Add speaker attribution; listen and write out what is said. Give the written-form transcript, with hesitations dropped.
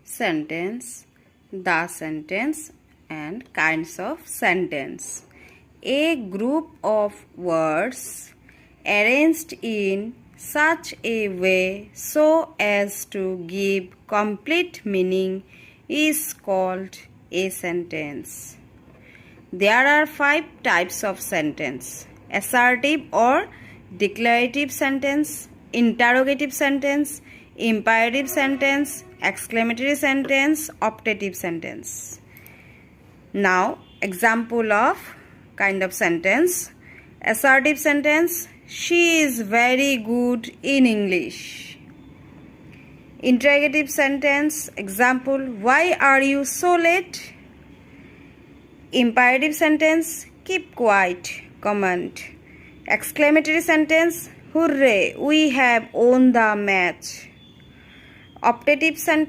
Speaker 1: sentence, the sentence, and kinds of sentence. A group of words arranged in such a way so as to give complete meaning is called a sentence. There are 5 types of sentence: assertive or declarative sentence, interrogative sentence, imperative sentence, exclamatory sentence, optative sentence. Now, example of kind of sentence. Assertive sentence: she is very good in English. Interrogative sentence example: why are you so late? Imperative sentence: keep quiet, command. Exclamatory sentence: hooray, we have won the match. Optative sentence: